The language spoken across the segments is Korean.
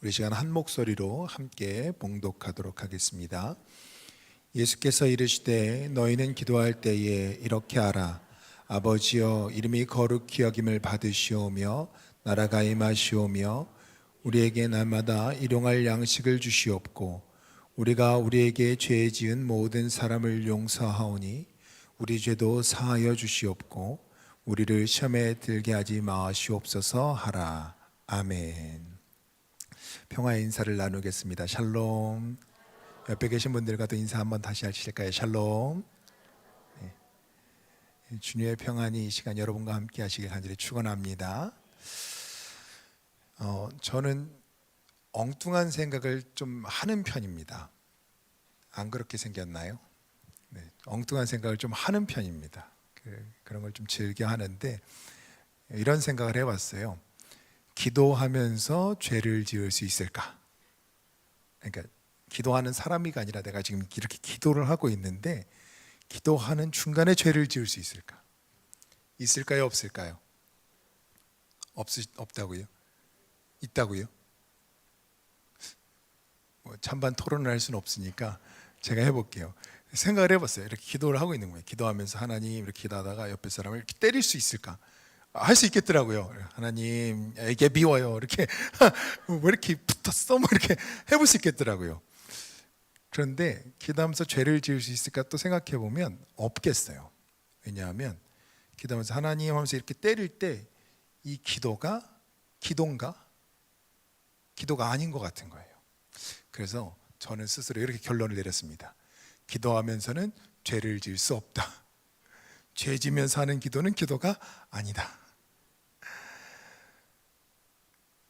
우리 시간 한 목소리로 함께 봉독하도록 하겠습니다. 예수께서 이르시되 너희는 기도할 때에 이렇게 하라. 아버지여, 이름이 거룩히 여김을 받으시오며 나라가 임하시오며 우리에게 날마다 일용할 양식을 주시옵고 우리가 우리에게 죄 지은 모든 사람을 용서하오니 우리 죄도 사하여 주시옵고 우리를 시험에 들게 하지 마시옵소서 하라. 아멘. 평화의 인사를 나누겠습니다. 샬롬. 옆에 계신 분들과도 인사 한번 다시 하실까요? 샬롬. 네. 주님의 평안이 이 시간 여러분과 함께 하시길 간절히 축원합니다. 저는 엉뚱한 생각을 좀 하는 편입니다. 안 그렇게 생겼나요? 네, 엉뚱한 생각을 좀 하는 편입니다. 그런 걸 좀 즐겨 하는데 이런 생각을 해봤어요. 기도하면서 죄를 지을 수 있을까? 그러니까 기도하는 사람이가 아니라 내가 지금 이렇게 기도를 하고 있는데 기도하는 중간에 죄를 지을 수 있을까? 있을까요? 없을까요? 없다고요? 있다고요? 찬반 토론을 할 수는 없으니까 제가 해볼게요. 생각을 해봤어요. 이렇게 기도를 하고 있는 거예요. 기도하면서 하나님 이렇게 기도하다가 옆에 사람을 이렇게 때릴 수 있을까? 할 수 있겠더라고요. 하나님, 이게 미워요. 이렇게 왜 이렇게 붙었어? 뭐 이렇게 해볼 수 있겠더라고요. 그런데 기도하면서 죄를 지을 수 있을까 또 생각해 보면 없겠어요. 왜냐하면 기도하면서 하나님 하면서 이렇게 때릴 때 이 기도가 아닌 것 같은 거예요. 그래서 저는 스스로 이렇게 결론을 내렸습니다. 기도하면서는 죄를 지을 수 없다. 죄 지면서 하는 기도는 기도가 아니다.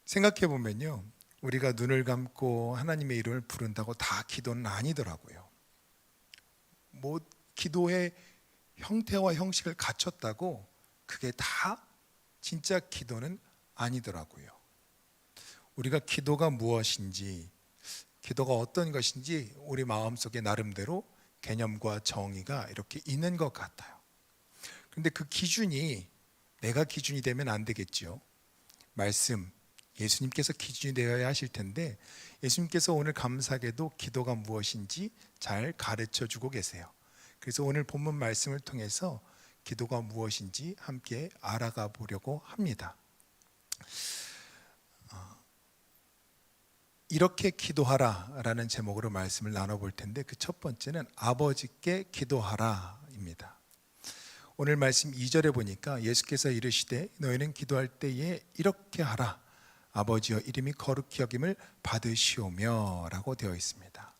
생각해 보면요, 우리가 눈을 감고 하나님의 이름을 부른다고 다 기도는 아니더라고요. 기도의 형태와 형식을 갖췄다고 그게 다 진짜 기도는 아니더라고요. 우리가 기도가 무엇인지, 기도가 어떤 것인지 우리 마음속에 나름대로 개념과 정의가 이렇게 있는 것 같아요. 그런데 그 기준이 내가 기준이 되면 안 되겠죠. 말씀, 예수님께서 기준이 되어야 하실 텐데 예수님께서 오늘 감사하게도 기도가 무엇인지 잘 가르쳐 주고 계세요. 그래서 오늘 본문 말씀을 통해서 기도가 무엇인지 함께 알아가 보려고 합니다. 이렇게 기도하라라는 제목으로 말씀을 나눠볼 텐데 그 첫 번째는 아버지께 기도하라입니다. 오늘 말씀 2절에 보니까 예수께서 이르시되 너희는 기도할 때에 이렇게 하라. 아버지여, 이름이 거룩히 여김을 받으시오며 라고 되어 있습니다.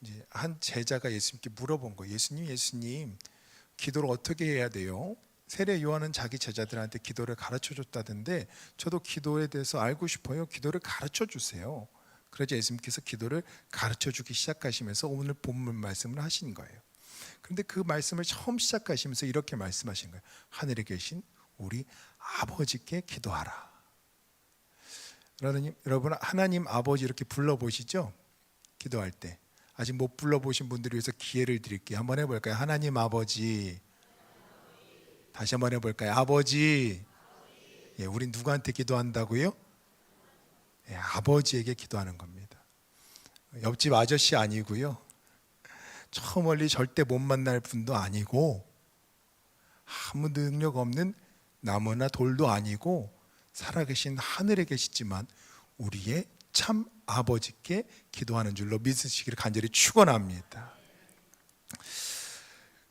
이제 한 제자가 예수님께 물어본 거예요. 예수님, 기도를 어떻게 해야 돼요? 세례 요한은 자기 제자들한테 기도를 가르쳐 줬다던데 저도 기도에 대해서 알고 싶어요. 기도를 가르쳐 주세요. 그러자 예수님께서 기도를 가르쳐 주기 시작하시면서 오늘 본문 말씀을 하신 거예요. 그런데 그 말씀을 처음 시작하시면서 이렇게 말씀하신 거예요. 하늘에 계신 우리 아버지께 기도하라. 여러분, 하나님 아버지 이렇게 불러보시죠? 기도할 때. 아직 못 불러보신 분들을 위해서 기회를 드릴게요. 한번 해볼까요? 하나님 아버지. 다시 한번 해볼까요? 아버지. 예, 우린 누구한테 기도한다고요? 예, 아버지에게 기도하는 겁니다. 옆집 아저씨 아니고요, 저 멀리 절대 못 만날 분도 아니고 아무 능력 없는 나무나 돌도 아니고 살아계신 하늘에 계시지만 우리의 참 아버지께 기도하는 줄로 믿으시기를 간절히 축원합니다.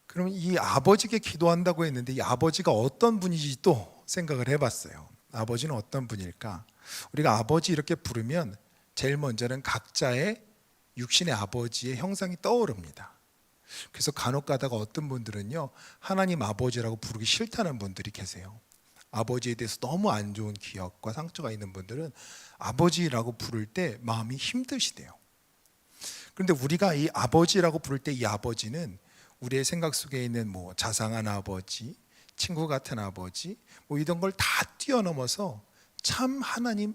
그럼 이 아버지께 기도한다고 했는데 이 아버지가 어떤 분인지 또 생각을 해봤어요. 아버지는 어떤 분일까? 우리가 아버지 이렇게 부르면 제일 먼저는 각자의 육신의 아버지의 형상이 떠오릅니다. 그래서 간혹 가다가 어떤 분들은요, 하나님 아버지라고 부르기 싫다는 분들이 계세요. 아버지에 대해서 너무 안 좋은 기억과 상처가 있는 분들은 아버지라고 부를 때 마음이 힘드시대요. 그런데 우리가 이 아버지라고 부를 때 이 아버지는 우리의 생각 속에 있는 자상한 아버지, 친구 같은 아버지, 이런 걸 다 뛰어넘어서 참 하나님,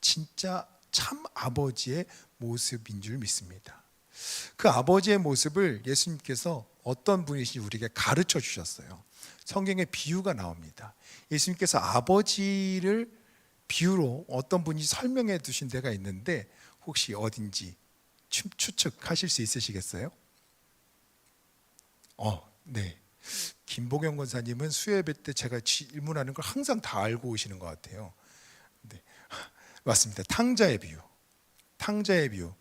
진짜 참 아버지의 모습인 줄 믿습니다. 그 아버지의 모습을 예수님께서 어떤 분이신지 우리에게 가르쳐 주셨어요. 성경에 비유가 나옵니다. 예수님께서 아버지를 비유로 어떤 분이 설명해 두신 데가 있는데 혹시 어딘지 추측하실 수 있으시겠어요? 네. 김보경 권사님은 수요예배 때 제가 질문하는 걸 항상 다 알고 오시는 것 같아요. 네. 맞습니다. 탕자의 비유. 탕자의 비유.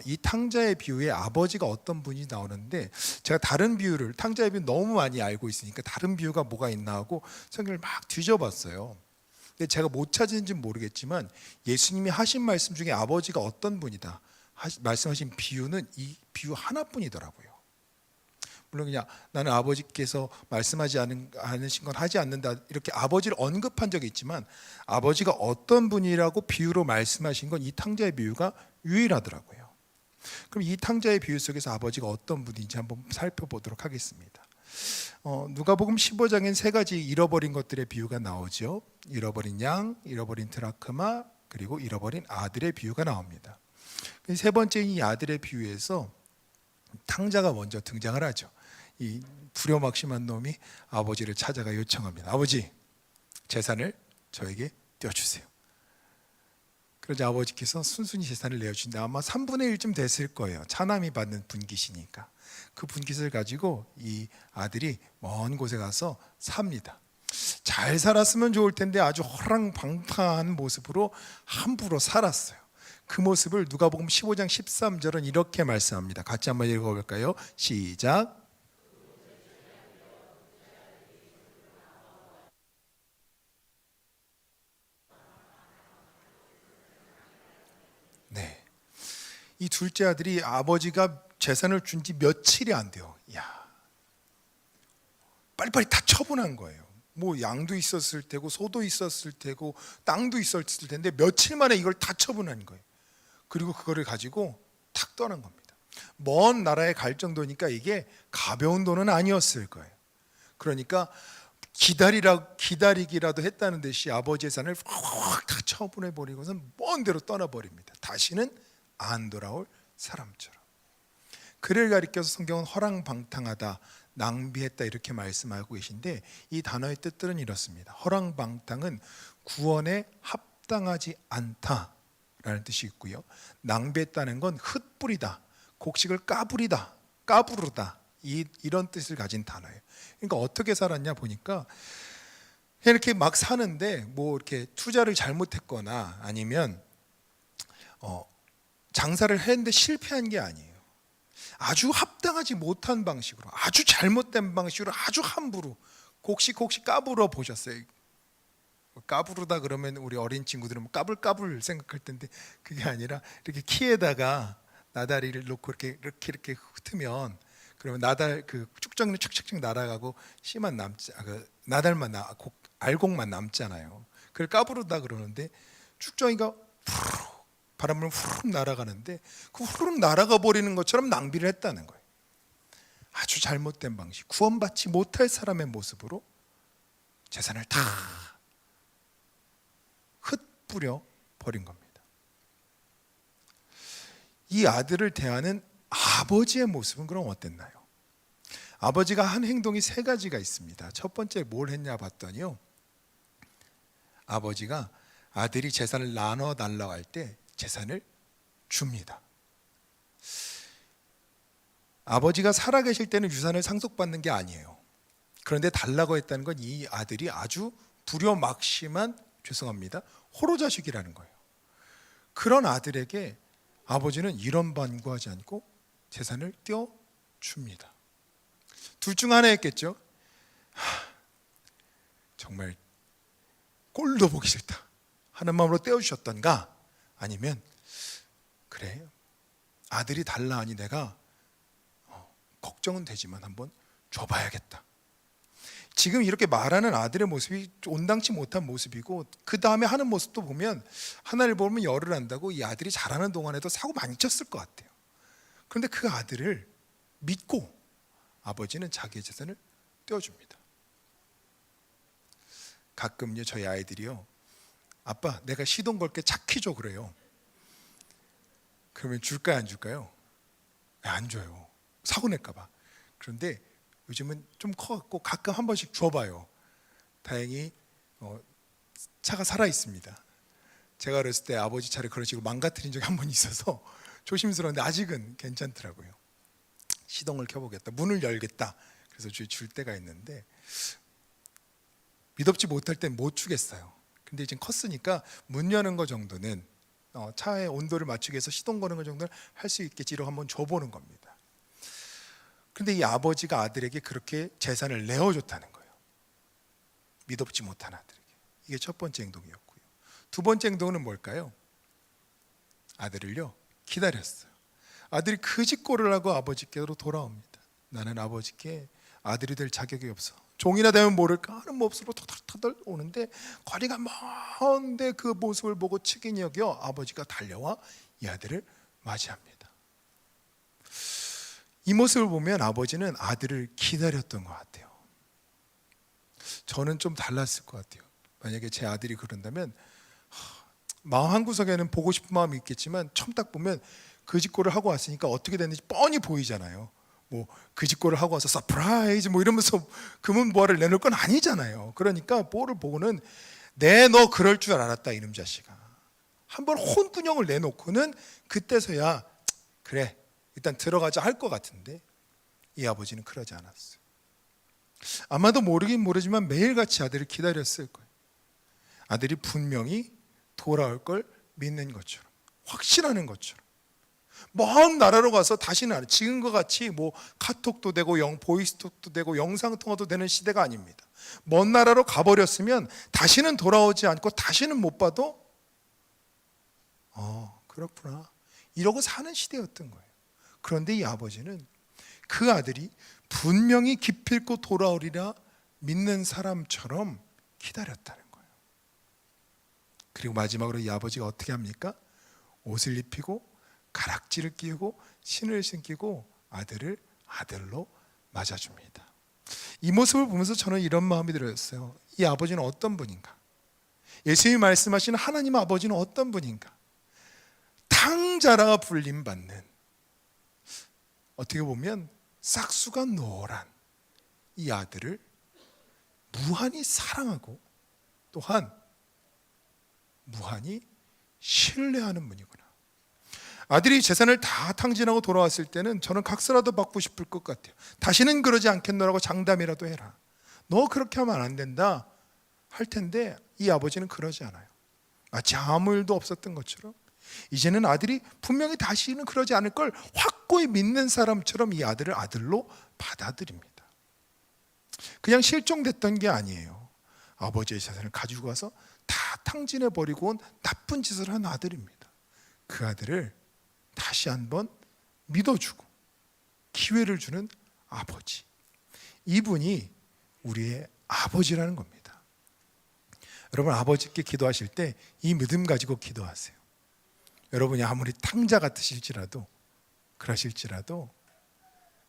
이 탕자의 비유에 아버지가 어떤 분이 나오는데, 제가 다른 비유를, 탕자의 비유 너무 많이 알고 있으니까 다른 비유가 뭐가 있나 하고 성경을 막 뒤져봤어요. 근데 제가 못 찾은지 모르겠지만 예수님이 하신 말씀 중에 아버지가 어떤 분이다 말씀하신 비유는 이 비유 하나뿐이더라고요. 물론 그냥 나는 아버지께서 말씀하지 않으신 건 하지 않는다 이렇게 아버지를 언급한 적이 있지만, 아버지가 어떤 분이라고 비유로 말씀하신 건 이 탕자의 비유가 유일하더라고요. 그럼 이 탕자의 비유 속에서 아버지가 어떤 분인지 한번 살펴보도록 하겠습니다. 누가복음 15장엔 세 가지 잃어버린 것들의 비유가 나오죠. 잃어버린 양, 잃어버린 드라크마, 그리고 잃어버린 아들의 비유가 나옵니다. 세 번째 이 아들의 비유에서 탕자가 먼저 등장을 하죠. 이 불효막심한 놈이 아버지를 찾아가 요청합니다. 아버지, 재산을 저에게 떼어주세요. 그러자 아버지께서 순순히 재산을 내어준다. 아마 3분의 1쯤 됐을 거예요. 차남이 받는 분깃이니까. 그 분깃을 가지고 이 아들이 먼 곳에 가서 삽니다. 잘 살았으면 좋을 텐데 아주 허랑방탕한 모습으로 함부로 살았어요. 그 모습을 누가복음 15장 13절은 이렇게 말씀합니다. 같이 한번 읽어볼까요? 시작. 네. 이 둘째 아들이 아버지가 재산을 준 지 며칠이 안 돼요. 야, 빨리빨리 다 처분한 거예요. 뭐 양도 있었을 테고 소도 있었을 테고 땅도 있었을 텐데 며칠 만에 이걸 다 처분한 거예요. 그리고 그거를 가지고 탁 떠난 겁니다. 먼 나라에 갈 정도니까 이게 가벼운 돈은 아니었을 거예요. 그러니까 기다리기라도 했다는 듯이 아버지의 재산을 확 다 처분해 버리고선 먼 데로 떠나버립니다. 다시는 안 돌아올 사람처럼. 그를 가리켜서 성경은 허랑방탕하다, 낭비했다 이렇게 말씀하고 계신데, 이 단어의 뜻들은 이렇습니다. 허랑방탕은 구원에 합당하지 않다라는 뜻이 있고요. 낭비했다는 건 흩뿌리다, 곡식을 까부르다 이런 뜻을 가진 단어예요. 그러니까 어떻게 살았냐 보니까 이렇게 막 사는데 뭐 이렇게 투자를 잘못했거나 아니면 장사를 했는데 실패한 게 아니에요. 아주 합당하지 못한 방식으로, 아주 잘못된 방식으로, 아주 함부로 곡식 까불어 보셨어요? 까부르다 그러면 우리 어린 친구들은 뭐 까불 생각할 텐데 그게 아니라 이렇게 키에다가 나다리를 놓고 이렇게 흩으면 그러면 나달 그 쭉정이 착착착 날아가고 씨만 남지, 그 나달만 알곡만 남잖아요. 그걸 까부르다 그러는데 쭉정이가 바람을 후룩 날아가는데 그 후룩 날아가 버리는 것처럼 낭비를 했다는 거예요. 아주 잘못된 방식, 구원받지 못할 사람의 모습으로 재산을 다 흩뿌려 버린 겁니다. 이 아들을 대하는 아버지의 모습은 그럼 어땠나요? 아버지가 한 행동이 세 가지가 있습니다. 첫 번째 뭘 했냐 봤더니요, 아버지가 아들이 재산을 나눠 달라고 할 때 재산을 줍니다. 아버지가 살아계실 때는 유산을 상속받는 게 아니에요. 그런데 달라고 했다는 건 이 아들이 아주 불효막심한, 죄송합니다, 호로자식이라는 거예요. 그런 아들에게 아버지는 이런 반구하지 않고 재산을 떼어줍니다. 둘 중 하나였겠죠. 정말 꼴도 보기 싫다 하는 마음으로 떼어주셨던가, 아니면 그래 아들이 달라 하니 내가 걱정은 되지만 한번 줘봐야겠다. 지금 이렇게 말하는 아들의 모습이 온당치 못한 모습이고, 그 다음에 하는 모습도 보면 하나를 보면 열을 안다고 이 아들이 자라는 동안에도 사고 많이 쳤을 것 같아요. 그런데 그 아들을 믿고 아버지는 자기의 재산을 떼어줍니다. 가끔요 저희 아이들이요, 아빠 내가 시동 걸게 차키 줘 그래요. 그러면 줄까요 안 줄까요? 안 줘요. 사고 낼까 봐. 그런데 요즘은 좀 커갖고 가끔 한 번씩 줘봐요. 다행히 차가 살아 있습니다. 제가 어렸을 때 아버지 차를 그런 식으로 망가뜨린 적이 한 번 있어서 조심스러운데 아직은 괜찮더라고요. 시동을 켜보겠다, 문을 열겠다, 그래서 줄 때가 있는데 미덥지 못할 땐 못 주겠어요. 근데 이제 컸으니까 문 여는 거 정도는 차의 온도를 맞추기 위해서 시동 거는 거 정도는 할 수 있겠지라고 한번 줘보는 겁니다. 그런데 이 아버지가 아들에게 그렇게 재산을 내어줬다는 거예요. 미덥지 못한 아들에게. 이게 첫 번째 행동이었고요. 두 번째 행동은 뭘까요? 아들을요 기다렸어요. 아들이 그 짓고를 하고 아버지께로 돌아옵니다. 나는 아버지께 아들이 될 자격이 없어, 종이나 되면 모를까 하는 모습으로 터덜터덜 오는데, 거리가 먼데 그 모습을 보고 측은히 여겨 아버지가 달려와 이 아들을 맞이합니다. 이 모습을 보면 아버지는 아들을 기다렸던 것 같아요. 저는 좀 달랐을 것 같아요. 만약에 제 아들이 그런다면 마음 한구석에는 보고 싶은 마음이 있겠지만 처음 딱 보면 그 짓고를 하고 왔으니까 어떻게 됐는지 뻔히 보이잖아요. 뭐 그 짓고를 하고 와서 서프라이즈 뭐 이러면서 금은보화를 내놓을 건 아니잖아요. 그러니까 뭐를 보고는 내 너 그럴 줄 알았다 이놈 자식아, 한번 혼꾸녕을 내놓고는 그때서야 그래 일단 들어가자 할 것 같은데, 이 아버지는 그러지 않았어요. 아마도 모르긴 모르지만 매일같이 아들을 기다렸을 거예요. 아들이 분명히 돌아올 걸 믿는 것처럼, 확신하는 것처럼. 먼 나라로 가서 다시는 지금과 같이 뭐 카톡도 되고 보이스톡도 되고 영상통화도 되는 시대가 아닙니다. 먼 나라로 가버렸으면 다시는 돌아오지 않고 다시는 못 봐도 그렇구나 이러고 사는 시대였던 거예요. 그런데 이 아버지는 그 아들이 분명히 기필코 돌아오리라 믿는 사람처럼 기다렸다는 거예요. 그리고 마지막으로 이 아버지가 어떻게 합니까? 옷을 입히고 가락지를 끼우고 신을 신기고 아들을 아들로 맞아줍니다. 이 모습을 보면서 저는 이런 마음이 들었어요. 이 아버지는 어떤 분인가? 예수님이 말씀하시는 하나님 아버지는 어떤 분인가? 탕자라 불림받는, 어떻게 보면 싹수가 노란 이 아들을 무한히 사랑하고 또한 무한히 신뢰하는 분이구나. 아들이 재산을 다 탕진하고 돌아왔을 때는 저는 각서라도 받고 싶을 것 같아요. 다시는 그러지 않겠노라고 장담이라도 해라, 너 그렇게 하면 안 된다 할 텐데, 이 아버지는 그러지 않아요. 마치 아무 일도 없었던 것처럼 이제는 아들이 분명히 다시는 그러지 않을 걸 확고히 믿는 사람처럼 이 아들을 아들로 받아들입니다. 그냥 실종됐던 게 아니에요. 아버지의 재산을 가지고 가서 다 탕진해버리고 온 나쁜 짓을 한 아들입니다. 그 아들을 다시 한번 믿어주고 기회를 주는 아버지, 이분이 우리의 아버지라는 겁니다. 여러분, 아버지께 기도하실 때 이 믿음 가지고 기도하세요. 여러분이 아무리 탕자 같으실지라도 그러실지라도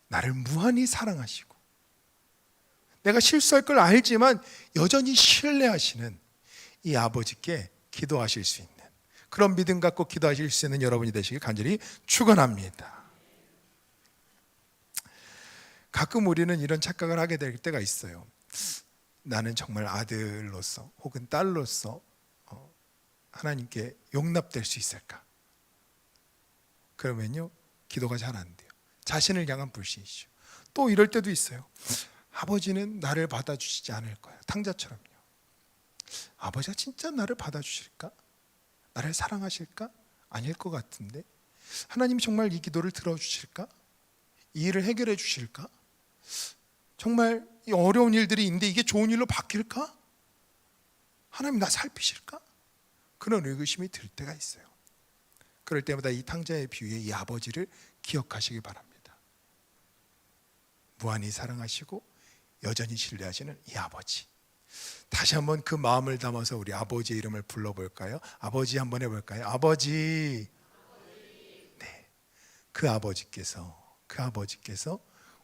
나를 무한히 사랑하시고 내가 실수할 걸 알지만 여전히 신뢰하시는 이 아버지께 기도하실 수 있는 그런 믿음 갖고 기도하실 수 있는 여러분이 되시길 간절히 축원합니다. 가끔 우리는 이런 착각을 하게 될 때가 있어요. 나는 정말 아들로서 혹은 딸로서 하나님께 용납될 수 있을까? 그러면요, 기도가 잘 안 돼요. 자신을 향한 불신이죠. 또 이럴 때도 있어요. 아버지는 나를 받아주시지 않을 거야. 탕자처럼요. 아버지가 진짜 나를 받아주실까? 나를 사랑하실까? 아닐 것 같은데. 하나님이 정말 이 기도를 들어주실까? 이 일을 해결해 주실까? 정말 이 어려운 일들이 있는데 이게 좋은 일로 바뀔까? 하나님 나 살피실까? 그런 의구심이 들 때가 있어요. 그럴 때마다 이 탕자의 비유에 이 아버지를 기억하시기 바랍니다. 무한히 사랑하시고 여전히 신뢰하시는 이 아버지. 다시 한번 그 마음을 담아서 우리 아버지의 이름을 불러볼까요? 아버지 한번 해볼까요? 아버지. 네, 그 아버지께서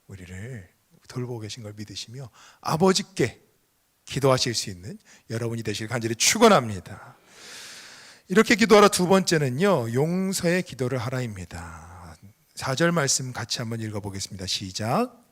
우리를 돌보고 계신 걸 믿으시며 아버지께 기도하실 수 있는 여러분이 되시길 간절히 축원합니다. 이렇게 기도하라. 두 번째는요, 용서의 기도를 하라입니다. 4절 말씀 같이 한번 읽어보겠습니다. 시작.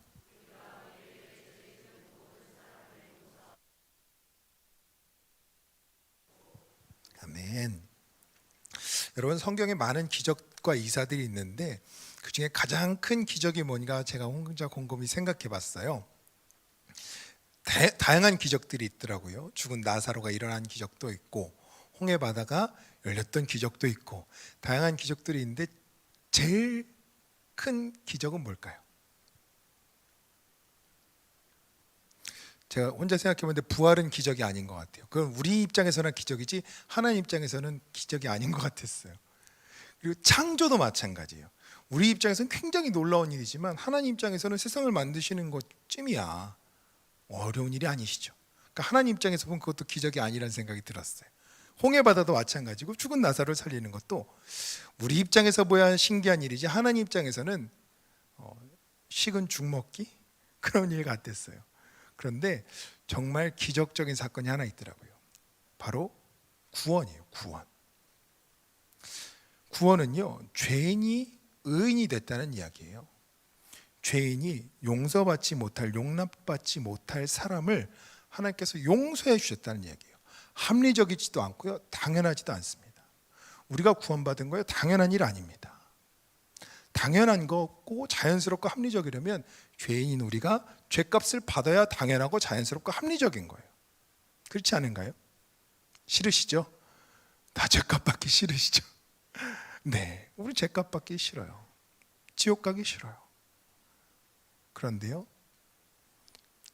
여러분, 성경에 많은 기적과 이사들이 있는데 그 중에 가장 큰 기적이 뭔가 제가 혼자 곰곰이 생각해 봤어요. 다양한 기적들이 있더라고요. 죽은 나사로가 일어난 기적도 있고 홍해 바다가 열렸던 기적도 있고 다양한 기적들이 있는데 제일 큰 기적은 뭘까요? 제가 혼자 생각해봤는데 부활은 기적이 아닌 것 같아요. 그건 우리 입장에서는 기적이지 하나님 입장에서는 기적이 아닌 것 같았어요. 그리고 창조도 마찬가지예요. 우리 입장에서는 굉장히 놀라운 일이지만 하나님 입장에서는 세상을 만드시는 것쯤이야 어려운 일이 아니시죠. 그러니까 하나님 입장에서 보면 그것도 기적이 아니라는 생각이 들었어요. 홍해바다도 마찬가지고 죽은 나사로를 살리는 것도 우리 입장에서 보야 신기한 일이지 하나님 입장에서는 식은 죽 먹기 그런 일 같았어요. 그런데 정말 기적적인 사건이 하나 있더라고요. 바로 구원이에요. 구원은요, 죄인이 의인이 됐다는 이야기예요. 죄인이 용서받지 못할, 용납받지 못할 사람을 하나님께서 용서해 주셨다는 이야기예요. 합리적이지도 않고요, 당연하지도 않습니다. 우리가 구원받은 거예요, 당연한 일 아닙니다. 당연한 거고 자연스럽고 합리적이려면 죄인인 우리가 죄값을 받아야 당연하고 자연스럽고 합리적인 거예요. 그렇지 않은가요? 싫으시죠? 다 죄값 받기 싫으시죠? 네, 우리 죄값 받기 싫어요. 지옥 가기 싫어요. 그런데요,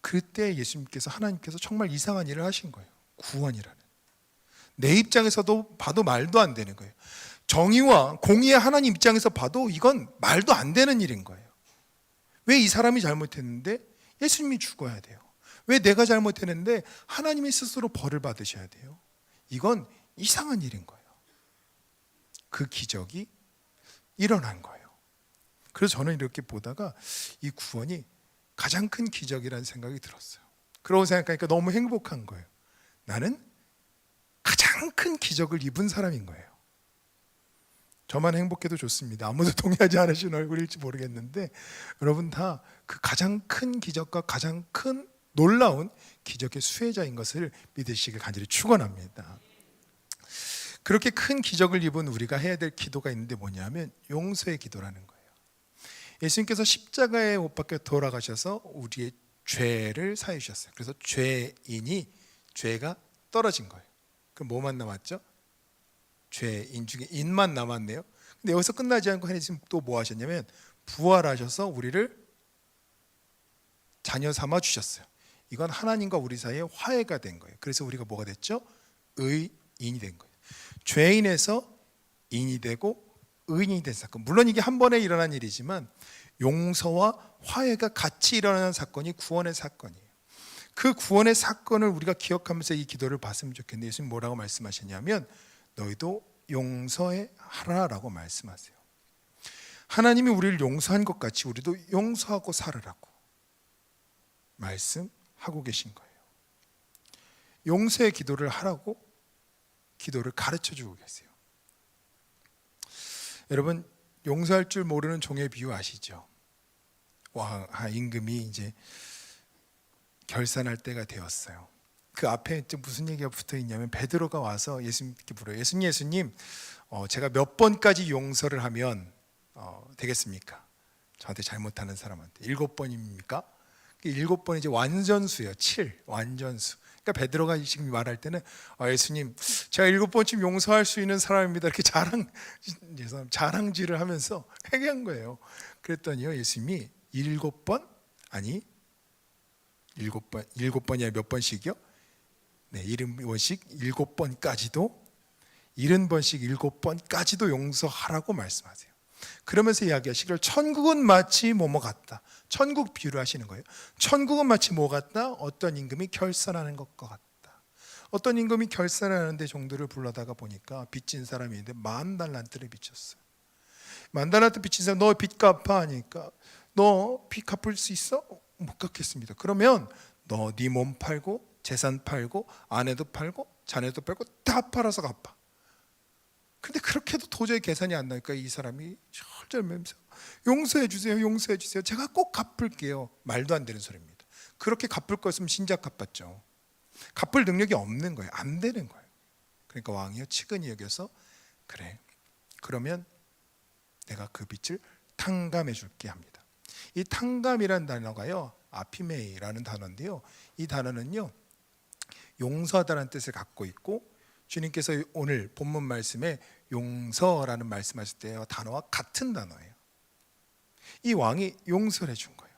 그때 예수님께서 하나님께서 정말 이상한 일을 하신 거예요. 구원이라는. 내 입장에서도 봐도 말도 안 되는 거예요. 정의와 공의의 하나님 입장에서 봐도 이건 말도 안 되는 일인 거예요. 왜 이 사람이 잘못했는데 예수님이 죽어야 돼요? 왜 내가 잘못했는데 하나님이 스스로 벌을 받으셔야 돼요? 이건 이상한 일인 거예요. 그 기적이 일어난 거예요. 그래서 저는 이렇게 보다가 이 구원이 가장 큰 기적이라는 생각이 들었어요. 그러고 생각하니까 너무 행복한 거예요. 나는 가장 큰 기적을 입은 사람인 거예요. 저만 행복해도 좋습니다. 아무도 동의하지 않으신 얼굴일지 모르겠는데 여러분 다 그 가장 큰 기적과 가장 큰 놀라운 기적의 수혜자인 것을 믿으시길 간절히 축원합니다. 그렇게 큰 기적을 입은 우리가 해야 될 기도가 있는데 뭐냐면 용서의 기도라는 거예요. 예수님께서 십자가에 못 박혀 돌아가셔서 우리의 죄를 사해 주셨어요. 그래서 죄인이 죄가 떨어진 거예요. 그럼 뭐만 남았죠? 죄인 중에 인만 남았네요. 근데 여기서 끝나지 않고 하나님 또 뭐 하셨냐면 부활하셔서 우리를 자녀 삼아 주셨어요. 이건 하나님과 우리 사이에 화해가 된 거예요. 그래서 우리가 뭐가 됐죠? 의인이 된 거예요. 죄인에서 인이 되고 의인이 된 사건. 물론 이게 한 번에 일어난 일이지만 용서와 화해가 같이 일어나는 사건이 구원의 사건이에요. 그 구원의 사건을 우리가 기억하면서 이 기도를 봤으면 좋겠는데 예수님 뭐라고 말씀하셨냐면 너희도 용서하라라고 말씀하세요. 하나님이 우리를 용서한 것 같이 우리도 용서하고 살으라고 말씀하고 계신 거예요. 용서의 기도를 하라고 기도를 가르쳐주고 계세요. 여러분 용서할 줄 모르는 종의 비유 아시죠? 임금이 이제 결산할 때가 되었어요. 그 앞에 무슨 얘기가 붙어 있냐면 베드로가 와서 예수님께 물어요. 예수님, 제가 몇 번까지 용서를 하면 되겠습니까? 저한테 잘못하는 사람한테 7번입니까? 7번이 이제 완전수예요. 7 완전수. 그러니까 베드로가 지금 말할 때는 예수님, 제가 7번쯤 용서할 수 있는 사람입니다. 이렇게 자랑질을 하면서 회개한 거예요. 그랬더니요, 예수님이 7번 아니 7번이 아니라 몇 번씩이요? 네, 70번씩 7번까지도 70번씩 7번까지도 용서하라고 말씀하세요. 그러면서 이야기하시기를 천국은 마치 뭐뭐 같다. 천국 비유를 하시는 거예요. 천국은 마치 뭐 같다? 어떤 임금이 결산하는 것과 같다. 어떤 임금이 결산하는데 종들을 불러다가 보니까 빚진 사람이 있는데 10,000달란트를 빚졌어요. 10,000달란트 빚진 사람 너 빚 갚아 하니까 너 빚 갚을 수 있어? 못 갚겠습니다. 그러면 너 네 몸 팔고 재산 팔고 아내도 팔고 자네도 팔고 다 팔아서 갚아. 근데 그렇게도 도저히 계산이 안 나니까 이 사람이 절절매면서 용서해 주세요, 용서해 주세요. 제가 꼭 갚을게요. 말도 안 되는 소리입니다. 그렇게 갚을 거였으면 신작 갚았죠. 갚을 능력이 없는 거예요. 안 되는 거예요. 그러니까 왕이요 측은히 여겨서 그래, 그러면 내가 그 빛을 탕감해 줄게 합니다. 이 탕감이라는 단어가요, 아피메이라는 단어인데요, 이 단어는요 용서하다라는 뜻을 갖고 있고, 주님께서 오늘 본문 말씀에 용서라는 말씀하실 때 단어와 같은 단어예요. 이 왕이 용서를 해준 거예요.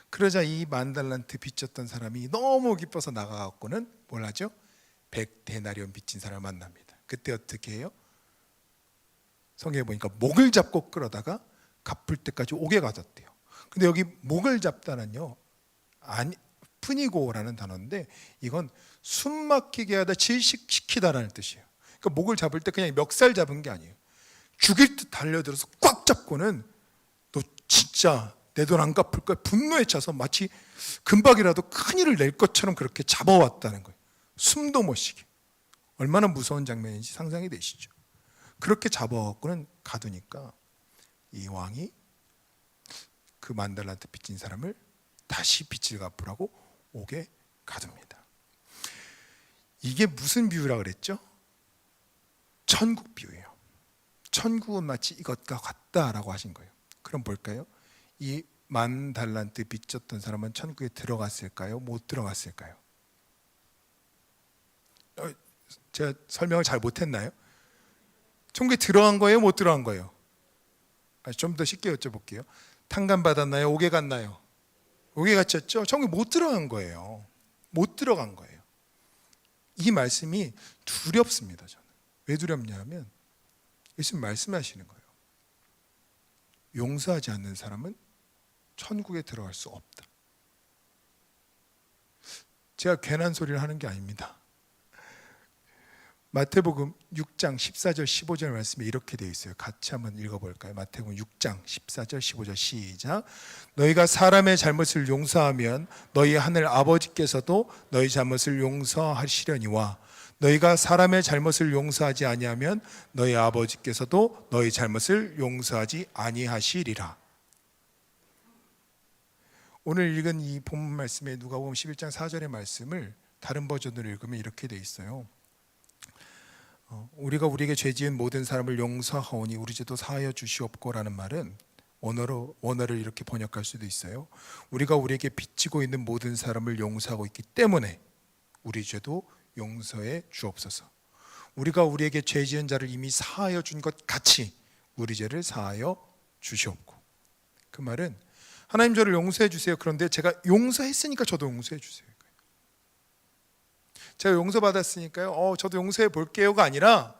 그러자 이 10,000달란트 빚졌던 사람이 너무 기뻐서 나가갖고는 뭘 하죠? 100데나리온 빚진 사람을 만납니다. 그때 어떻게 해요? 성경에 보니까 목을 잡고 끌어다가 갚을 때까지 오게 가졌대요. 근데 여기 목을 잡다는요, 푸니고라는 단어인데 이건 숨 막히게 하다 질식시키다라는 뜻이에요. 그러니까 목을 잡을 때 그냥 멱살 잡은 게 아니에요. 죽일 듯 달려들어서 꽉 잡고는 너 진짜 내 돈 안 갚을 거야, 분노에 차서 마치 금박이라도 큰일을 낼 것처럼 그렇게 잡아왔다는 거예요. 숨도 못 쉬게. 얼마나 무서운 장면인지 상상이 되시죠? 그렇게 잡아갖고는 가두니까 이 왕이 그 10,000달란트 빚진 사람을 다시 빚을 갚으라고 오게 가둡니다. 이게 무슨 비유라 그랬죠? 천국 비유예요. 천국은 마치 이것과 같다라고 하신 거예요. 그럼 볼까요? 이 10,000달란트 빚졌던 사람은 천국에 들어갔을까요? 못 들어갔을까요? 제가 설명을 잘 못했나요? 천국에 들어간 거예요? 못 들어간 거예요? 좀 더 쉽게 여쭤볼게요. 탕감 받았나요? 오게 갔나요? 오게 갇혔죠? 천국에 못 들어간 거예요. 못 들어간 거예요. 이 말씀이 두렵습니다. 저는 왜 두렵냐면 예수님 말씀하시는 거예요. 용서하지 않는 사람은 천국에 들어갈 수 없다. 제가 괜한 소리를 하는 게 아닙니다. 마태복음 6장 14절 15절 말씀에 이렇게 되어 있어요. 같이 한번 읽어볼까요? 마태복음 6장 14절 15절 시작. 너희가 사람의 잘못을 용서하면 너희 하늘 아버지께서도 너희 잘못을 용서하시려니와 너희가 사람의 잘못을 용서하지 아니하면 너희 아버지께서도 너희 잘못을 용서하지 아니하시리라. 오늘 읽은 이 본문 말씀에 누가복음 11장 4절의 말씀을 다른 버전으로 읽으면 이렇게 되어 있어요. 우리가 우리에게 죄 지은 모든 사람을 용서하오니 우리 죄도 사하여 주시옵고라는 말은 원어를 이렇게 번역할 수도 있어요. 우리가 우리에게 빚지고 있는 모든 사람을 용서하고 있기 때문에 우리 죄도 용서해 주옵소서. 우리가 우리에게 죄 지은 자를 이미 사하여 준 것 같이 우리 죄를 사하여 주시옵고. 그 말은 하나님 저를 용서해 주세요. 그런데 제가 용서했으니까 저도 용서해 주세요. 제가 용서받았으니까요, 저도 용서해 볼게요가 아니라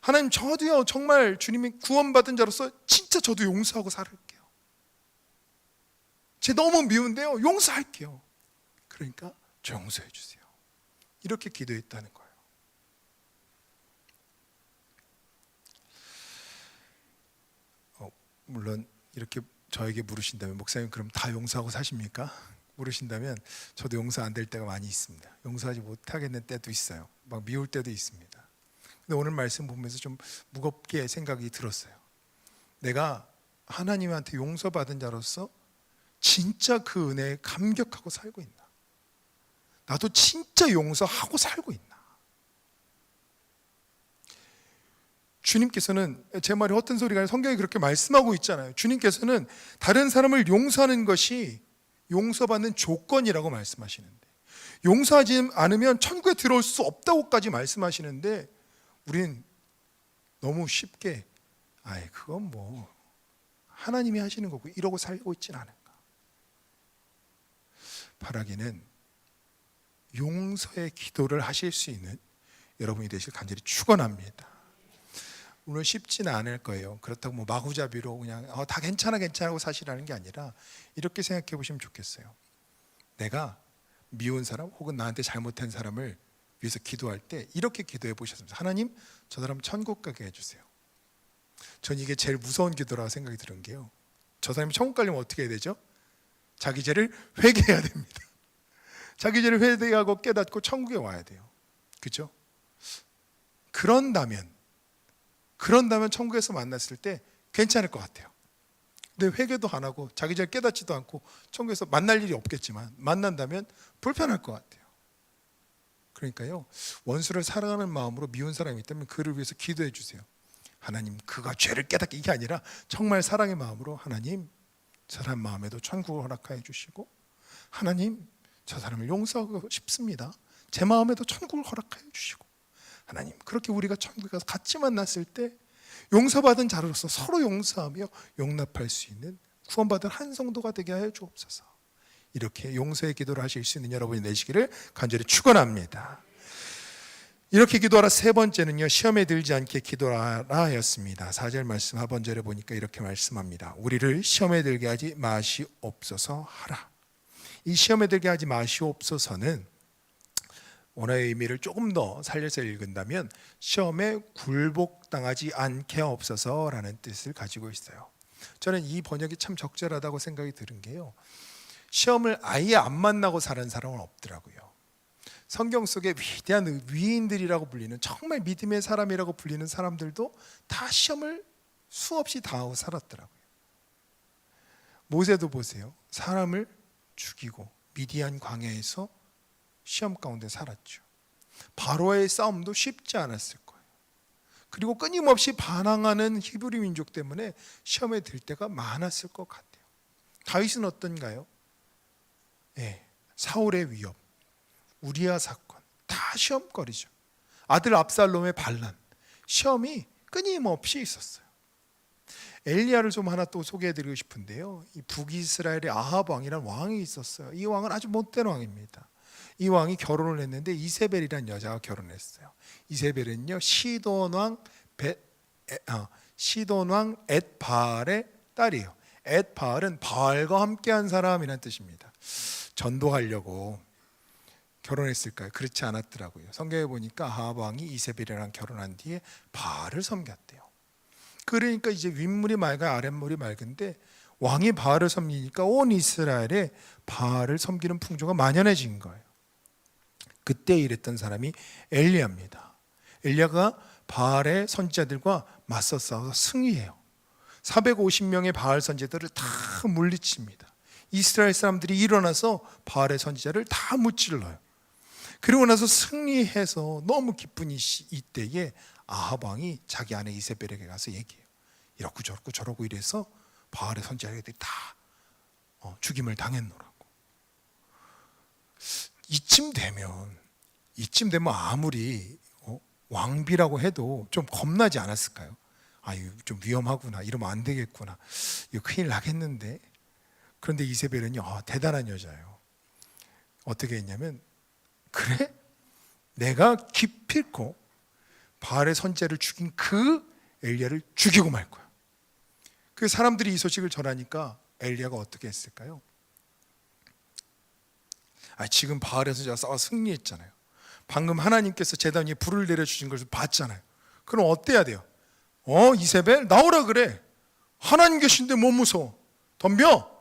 하나님 저도요 정말 주님이 구원받은 자로서 진짜 저도 용서하고 살을게요. 제 너무 미운데요 용서할게요. 그러니까 저 용서해 주세요. 이렇게 기도했다는 거예요. 물론 이렇게 저에게 물으신다면 목사님 그럼 다 용서하고 사십니까? 물으신다면 저도 용서 안 될 때가 많이 있습니다. 용서하지 못하겠는 때도 있어요. 막 미울 때도 있습니다. 근데 오늘 말씀 보면서 좀 무겁게 생각이 들었어요. 내가 하나님한테 용서받은 자로서 진짜 그 은혜에 감격하고 살고 있나? 나도 진짜 용서하고 살고 있나? 주님께서는, 제 말이 헛된 소리가 아니라 성경이 그렇게 말씀하고 있잖아요. 주님께서는 다른 사람을 용서하는 것이 용서받는 조건이라고 말씀하시는데, 용서하지 않으면 천국에 들어올 수 없다고까지 말씀하시는데 우린 너무 쉽게 그건 뭐 하나님이 하시는 거고 이러고 살고 있진 않은가. 바라기는 용서의 기도를 하실 수 있는 여러분이 되실 간절히 축원합니다. 물론 쉽지는 않을 거예요. 그렇다고 뭐 마구잡이로 그냥 다 괜찮아고 사시라는 게 아니라 이렇게 생각해 보시면 좋겠어요. 내가 미운 사람 혹은 나한테 잘못한 사람을 위해서 기도할 때 이렇게 기도해 보셨습니다. 하나님, 저 사람 천국 가게 해주세요. 전 이게 제일 무서운 기도라고 생각이 드는 게요, 저 사람이 천국 가려면 어떻게 해야 되죠? 자기 죄를 회개해야 됩니다. 자기 죄를 회개하고 깨닫고 천국에 와야 돼요. 그렇죠? 그런다면 천국에서 만났을 때 괜찮을 것 같아요. 근데 회개도 안 하고 자기 죄를 깨닫지도 않고 천국에서 만날 일이 없겠지만 만난다면 불편할 것 같아요. 그러니까요, 원수를 사랑하는 마음으로 미운 사람이 있다면 그를 위해서 기도해 주세요. 하나님 그가 죄를 깨닫게, 이게 아니라 정말 사랑의 마음으로 하나님 저 사람 마음에도 천국을 허락하여 주시고, 하나님 저 사람을 용서하고 싶습니다, 제 마음에도 천국을 허락하여 주시고, 하나님 그렇게 우리가 천국에 가서 같이 만났을 때 용서받은 자로서 서로 용서하며 용납할 수 있는 구원받은 한 성도가 되게 하여 주옵소서. 이렇게 용서의 기도를 하실 수 있는 여러분이 되시기를 간절히 축원합니다. 이렇게 기도하라. 세 번째는요, 시험에 들지 않게 기도하라 였습니다. 4절 말씀 하반절에 보니까 이렇게 말씀합니다. 우리를 시험에 들게 하지 마시옵소서 하라. 이 시험에 들게 하지 마시옵소서는 원어의 의미를 조금 더 살려서 읽은다면 시험에 굴복당하지 않게 하옵소서라는 뜻을 가지고 있어요. 저는 이 번역이 참 적절하다고 생각이 드는 게요, 시험을 아예 안 만나고 사는 사람은 없더라고요. 성경 속에 위대한 위인들이라고 불리는, 정말 믿음의 사람이라고 불리는 사람들도 다 시험을 수없이 당하고 살았더라고요. 모세도 보세요. 사람을 죽이고 미디안 광야에서 시험 가운데 살았죠. 바로의 싸움도 쉽지 않았을 거예요. 그리고 끊임없이 반항하는 히브리 민족 때문에 시험에 들 때가 많았을 것 같아요. 다윗은 어떤가요? 사울의 위협, 우리아 사건, 다 시험거리죠. 아들 압살롬의 반란, 시험이 끊임없이 있었어요. 엘리야를 좀 하나 또 소개해드리고 싶은데요, 이 북이스라엘의 아합 왕이라는 왕이 있었어요. 이 왕은 아주 못된 왕입니다. 이 왕이 결혼을 했는데 이세벨이라는 여자가 결혼했어요. 이세벨은요, 시돈 왕 엣바알의 딸이에요. 엣바알은 바알과 함께한 사람이라는 뜻입니다. 전도하려고 결혼했을까요? 그렇지 않았더라고요. 성경에 보니까 아합 왕이 이세벨이랑 결혼한 뒤에 바알을 섬겼대요. 그러니까 이제 윗물이 맑아 아랫물이 맑은데 왕이 바알을 섬기니까 온 이스라엘에 바알을 섬기는 풍조가 만연해진 거예요. 그때 일했던 사람이 엘리야입니다. 엘리야가 바알의 선지자들과 맞서 싸워서 승리해요. 450명의 바알 선지자들을 다 물리칩니다. 이스라엘 사람들이 일어나서 바알의 선지자를 다 무찔러요. 그리고 나서 승리해서 너무 기쁜 이때에 아합 왕이 자기 아내 이세벨에게 가서 얘기해요. 이렇고 저렇고 저러고 이래서 바알의 선지자들이 다 죽임을 당했노라고. 이쯤 되면 아무리 왕비라고 해도 좀 겁나지 않았을까요? 좀 위험하구나, 이러면 안 되겠구나, 이거 큰일 나겠는데. 그런데 이세벨은요, 대단한 여자예요. 어떻게 했냐면, 그래? 내가 기필코 바알의 선지자를 죽인 그 엘리야를 죽이고 말 거야. 그 사람들이 이 소식을 전하니까 엘리야가 어떻게 했을까요? 지금 바알의 선지자가 싸워 승리했잖아요. 방금 하나님께서 제단 위에 불을 내려주신 것을 봤잖아요. 그럼 어때야 돼요? 이세벨 나오라 그래. 하나님 계신데 뭐 무서워, 덤벼.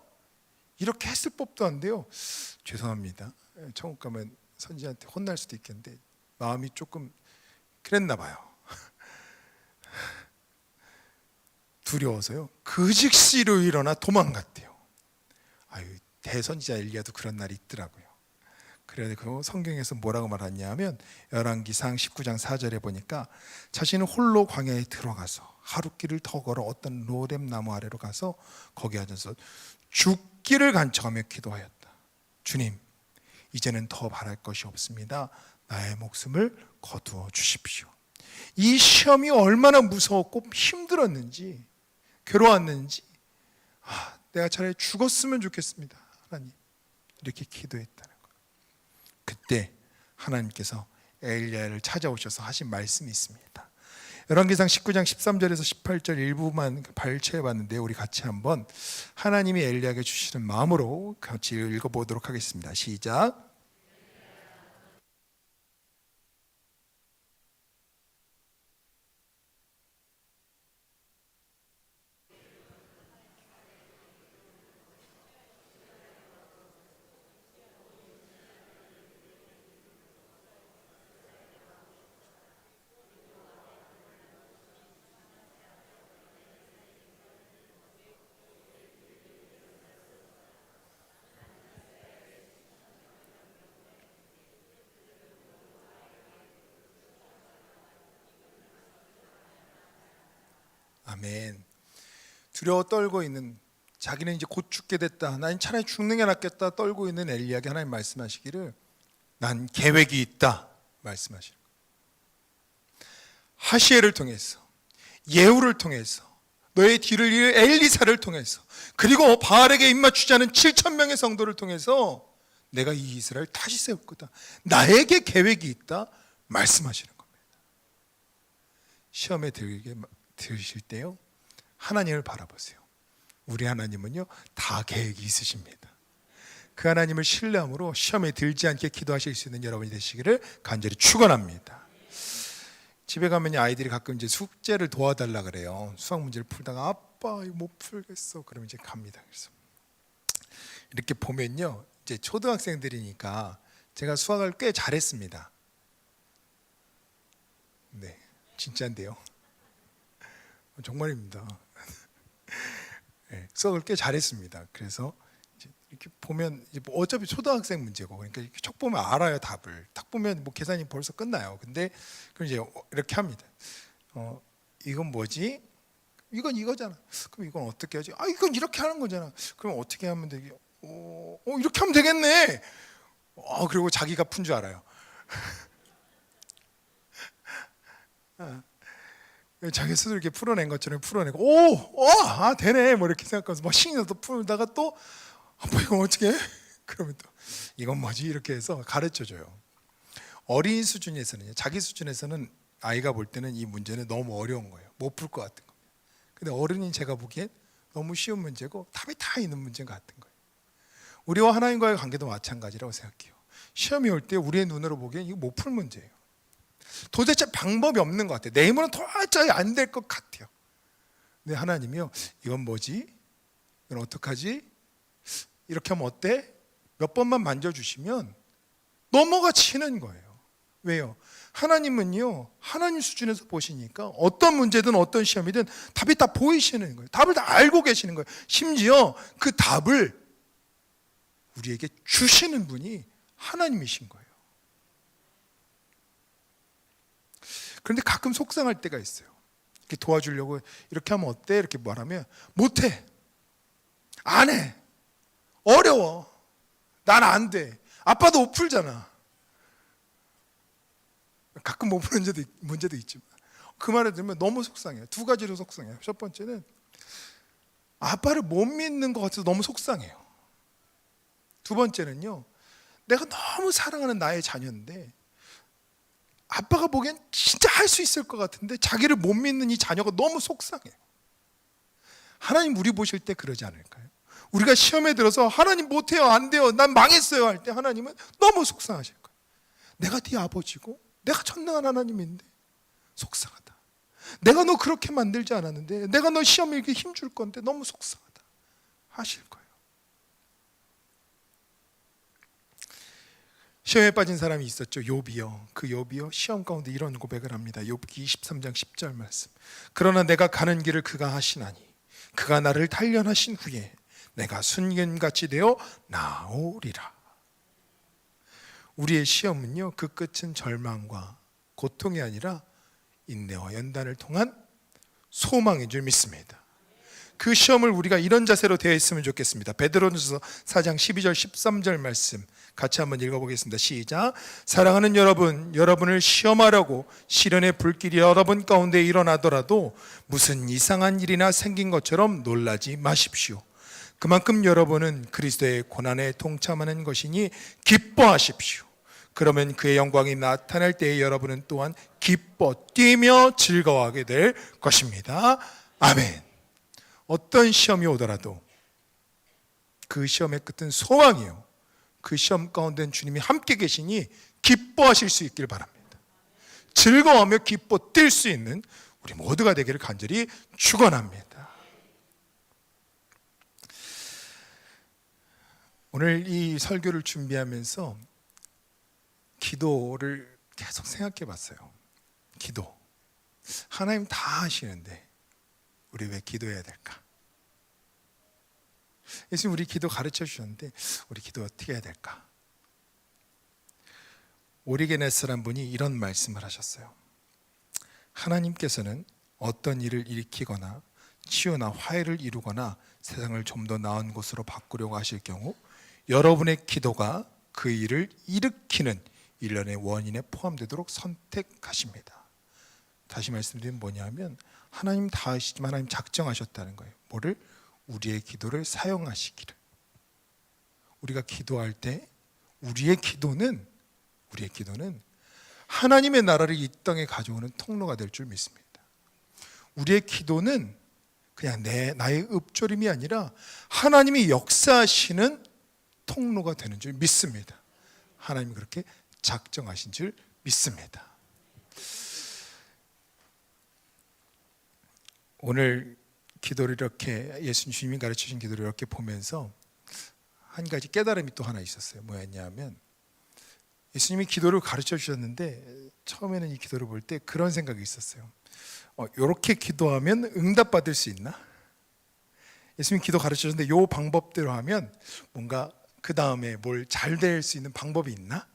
이렇게 했을 법도 한데요, 죄송합니다, 천국 가면 선지자한테 혼날 수도 있겠는데 마음이 조금 그랬나 봐요. 두려워서요, 그 즉시로 일어나 도망갔대요. 대선지자 엘리야도 그런 날이 있더라고요. 그래서 성경에서 뭐라고 말하냐면 열왕기상 19장 4절에 보니까 자신은 홀로 광야에 들어가서 하루길을 더 걸어 어떤 로뎀 나무 아래로 가서 거기 앉아서 죽기를 간청하며 기도하였다. 주님, 이제는 더 바랄 것이 없습니다. 나의 목숨을 거두어 주십시오. 이 시험이 얼마나 무서웠고 힘들었는지, 괴로웠는지, 내가 차라리 죽었으면 좋겠습니다, 하나님, 이렇게 기도했다는 거예요. 그때 하나님께서 엘리야를 찾아오셔서 하신 말씀이 있습니다. 열왕기상 19장 13절에서 18절 일부만 발췌해 봤는데 우리 같이 한번 하나님이 엘리야에게 주시는 마음으로 같이 읽어보도록 하겠습니다. 시작. 아멘. 두려워 떨고 있는, 자기는 이제 곧 죽게 됐다, 난 차라리 죽는 게 낫겠다 떨고 있는 엘리야에게 하나님 말씀하시기를 난 계획이 있다 말씀하시는 거예요. 하시엘을 통해서, 예후를 통해서, 너의 뒤를 이을 엘리사를 통해서, 그리고 바알에게 입맞추지 않은 7,000명의 성도를 통해서 내가 이 이스라엘 다시 세울 거다, 나에게 계획이 있다 말씀하시는 겁니다. 시험에 들으실 때요, 하나님을 바라보세요. 우리 하나님은요 다 계획이 있으십니다. 그 하나님을 신뢰함으로 시험에 들지 않게 기도하실 수 있는 여러분이 되시기를 간절히 축원합니다. 집에 가면 아이들이 가끔 이제 숙제를 도와달라 그래요. 수학 문제를 풀다가 아빠 이거 못 풀겠어. 그러면 이제 갑니다. 그래서 이렇게 보면요, 이제 초등학생들이니까 제가 수학을 꽤 잘했습니다. 네, 진짜인데요. 정말입니다. 네, 수학을 꽤 잘했습니다. 그래서 이렇게 보면 이제 뭐 어차피 초등학생 문제고, 그러니까 이렇게 척 보면 알아요, 답을. 딱 보면 뭐 계산이 벌써 끝나요. 근데 그럼 이제 이렇게 합니다. 이건 뭐지? 이건 이거잖아. 그럼 이건 어떻게 하지? 아, 이건 이렇게 하는 거잖아. 그럼 어떻게 하면 되게? 이렇게 하면 되겠네. 그리고 자기가 푼 줄 알아요. 자기 스스로 이렇게 풀어낸 것처럼 풀어내고, 되네, 뭐 이렇게 생각하면서 막 신이 나서 풀다가 또 아빠 이거 어떻게 해? 그러면 또 이건 뭐지? 이렇게 해서 가르쳐줘요. 어린 수준에서는, 자기 수준에서는 아이가 볼 때는 이 문제는 너무 어려운 거예요. 못 풀 것 같은 겁니다. 근데 어른인 제가 보기엔 너무 쉬운 문제고 답이 다 있는 문제 같은 거예요. 우리와 하나님과의 관계도 마찬가지라고 생각해요. 시험이 올 때 우리의 눈으로 보기엔 이거 못 풀 문제예요. 도대체 방법이 없는 것 같아요. 내 힘으로는 도저히 안 될 것 같아요. 근데 하나님이요, 이건 뭐지? 이건 어떡하지? 이렇게 하면 어때? 몇 번만 만져주시면 넘어가 치는 거예요. 왜요? 하나님은요, 하나님 수준에서 보시니까 어떤 문제든 어떤 시험이든 답이 다 보이시는 거예요. 답을 다 알고 계시는 거예요. 심지어 그 답을 우리에게 주시는 분이 하나님이신 거예요. 그런데 가끔 속상할 때가 있어요. 이렇게 도와주려고 이렇게 하면 어때? 이렇게 말하면 못해, 안 해, 어려워, 난 안 돼, 아빠도 못 풀잖아. 가끔 못 푸는 문제도 있지만 그 말을 들으면 너무 속상해요. 두 가지로 속상해요. 첫 번째는 아빠를 못 믿는 것 같아서 너무 속상해요. 두 번째는요, 내가 너무 사랑하는 나의 자녀인데 아빠가 보기엔 진짜 할 수 있을 것 같은데 자기를 못 믿는 이 자녀가 너무 속상해요. 하나님 우리 보실 때 그러지 않을까요? 우리가 시험에 들어서 하나님 못해요, 안 돼요, 난 망했어요 할 때 하나님은 너무 속상하실 거예요. 내가 네 아버지고 내가 전능한 하나님인데 속상하다. 내가 너 그렇게 만들지 않았는데, 내가 너 시험에 이렇게 힘줄 건데 너무 속상하다 하실 거예요. 시험에 빠진 사람이 있었죠. 욥이요. 그 욥이요, 시험 가운데 이런 고백을 합니다. 욥기 23장 10절 말씀. 그러나 내가 가는 길을 그가 하시나니 그가 나를 단련하신 후에 내가 순금같이 되어 나오리라. 우리의 시험은요, 그 끝은 절망과 고통이 아니라 인내와 연단을 통한 소망인 줄 믿습니다. 그 시험을 우리가 이런 자세로 대했으면 좋겠습니다. 베드로전서 4장 12절 13절 말씀 같이 한번 읽어보겠습니다. 시작. 사랑하는 여러분, 여러분을 시험하려고 시련의 불길이 여러분 가운데 일어나더라도 무슨 이상한 일이나 생긴 것처럼 놀라지 마십시오. 그만큼 여러분은 그리스도의 고난에 동참하는 것이니 기뻐하십시오. 그러면 그의 영광이 나타날 때에 여러분은 또한 기뻐 뛰며 즐거워하게 될 것입니다. 아멘. 어떤 시험이 오더라도 그 시험의 끝은 소망이에요. 그 시험 가운데는 주님이 함께 계시니 기뻐하실 수 있길 바랍니다. 즐거워하며 기뻐 뛸 수 있는 우리 모두가 되기를 간절히 축원합니다. 오늘 이 설교를 준비하면서 기도를 계속 생각해 봤어요. 기도. 하나님 다 하시는데 우리 왜 기도해야 될까? 예수님 우리 기도 가르쳐 주셨는데 우리 기도 어떻게 해야 될까? 오리게네스란 분이 이런 말씀을 하셨어요. 하나님께서는 어떤 일을 일으키거나 치유나 화해를 이루거나 세상을 좀 더 나은 곳으로 바꾸려고 하실 경우 여러분의 기도가 그 일을 일으키는 일련의 원인에 포함되도록 선택하십니다. 다시 말씀드리면 뭐냐면 하나님 다 아시지만 하나님 작정하셨다는 거예요. 뭐를? 우리의 기도를 사용하시기를. 우리가 기도할 때 우리의 기도는 하나님의 나라를 이 땅에 가져오는 통로가 될 줄 믿습니다. 우리의 기도는 그냥 나의 읊조림이 아니라 하나님이 역사하시는 통로가 되는 줄 믿습니다. 하나님이 그렇게 작정하신 줄 믿습니다. 오늘 기도를 이렇게 예수님이 가르치신 기도를 이렇게 보면서 한 가지 깨달음이 또 하나 있었어요. 뭐였냐면 예수님이 기도를 가르쳐 주셨는데 처음에는 이 기도를 볼 때 그런 생각이 있었어요. 이렇게 기도하면 응답받을 수 있나? 예수님이 기도 가르쳐 주셨는데 이 방법대로 하면 뭔가 그 다음에 뭘 잘 될 수 있는 방법이 있나?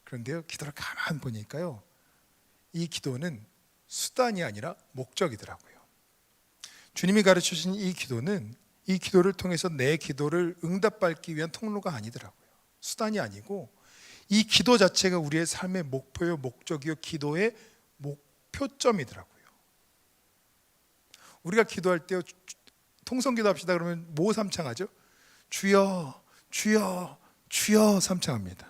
그런데요, 기도를 가만 보니까요, 이 기도는 수단이 아니라 목적이더라고요. 주님이 가르쳐 주신 이 기도는 이 기도를 통해서 내 기도를 응답받기 위한 통로가 아니더라고요. 수단이 아니고 이 기도 자체가 우리의 삶의 목표요, 목적이요, 기도의 목표점이더라고요. 우리가 기도할 때 통성기도 합시다 그러면 뭐 삼창하죠? 주여, 주여, 주여 삼창합니다.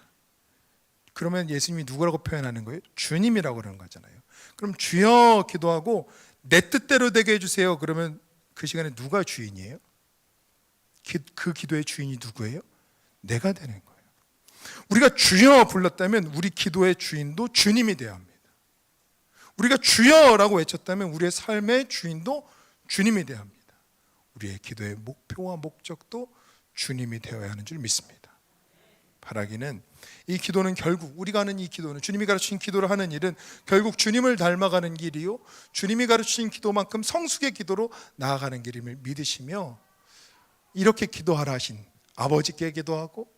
그러면 예수님이 누구라고 표현하는 거예요? 주님이라고 그러는 거잖아요. 그럼 주여 기도하고 내 뜻대로 되게 해주세요. 그러면 그 시간에 누가 주인이에요? 그 기도의 주인이 누구예요? 내가 되는 거예요. 우리가 주여 불렀다면 우리 기도의 주인도 주님이 되어야 합니다. 우리가 주여라고 외쳤다면 우리의 삶의 주인도 주님이 되어야 합니다. 우리의 기도의 목표와 목적도 주님이 되어야 하는 줄 믿습니다. 바라기는 이 기도는 결국 우리가 하는 이 기도는 주님이 가르치신 기도를 하는 일은 결국 주님을 닮아가는 길이요, 주님이 가르치신 기도만큼 성숙의 기도로 나아가는 길임을 믿으시며 이렇게 기도하라 하신 아버지께 기도하고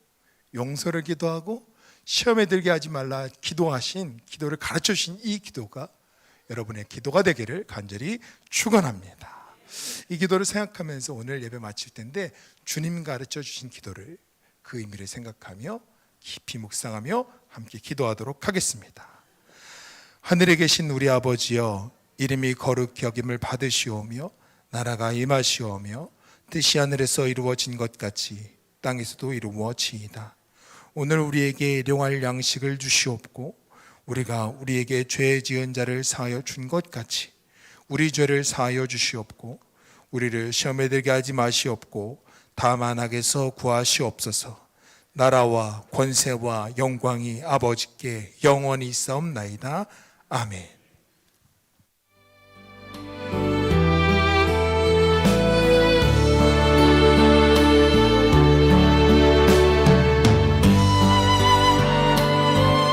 용서를 기도하고 시험에 들게 하지 말라 기도하신 기도를 가르쳐 주신 이 기도가 여러분의 기도가 되기를 간절히 축원합니다. 이 기도를 생각하면서 오늘 예배 마칠 텐데 주님 가르쳐 주신 기도를 그 의미를 생각하며 깊이 묵상하며 함께 기도하도록 하겠습니다. 하늘에 계신 우리 아버지여, 이름이 거룩히 여김을 받으시오며 나라가 임하시오며 뜻이 하늘에서 이루어진 것 같이 땅에서도 이루어지이다. 오늘 우리에게 일용할 양식을 주시옵고 우리가 우리에게 죄 지은 자를 사하여 준 것 같이 우리 죄를 사하여 주시옵고 우리를 시험에 들게 하지 마시옵고 다만 악에서 구하시옵소서. 나라와 권세와 영광이 아버지께 영원히 있사옵나이다. 아멘.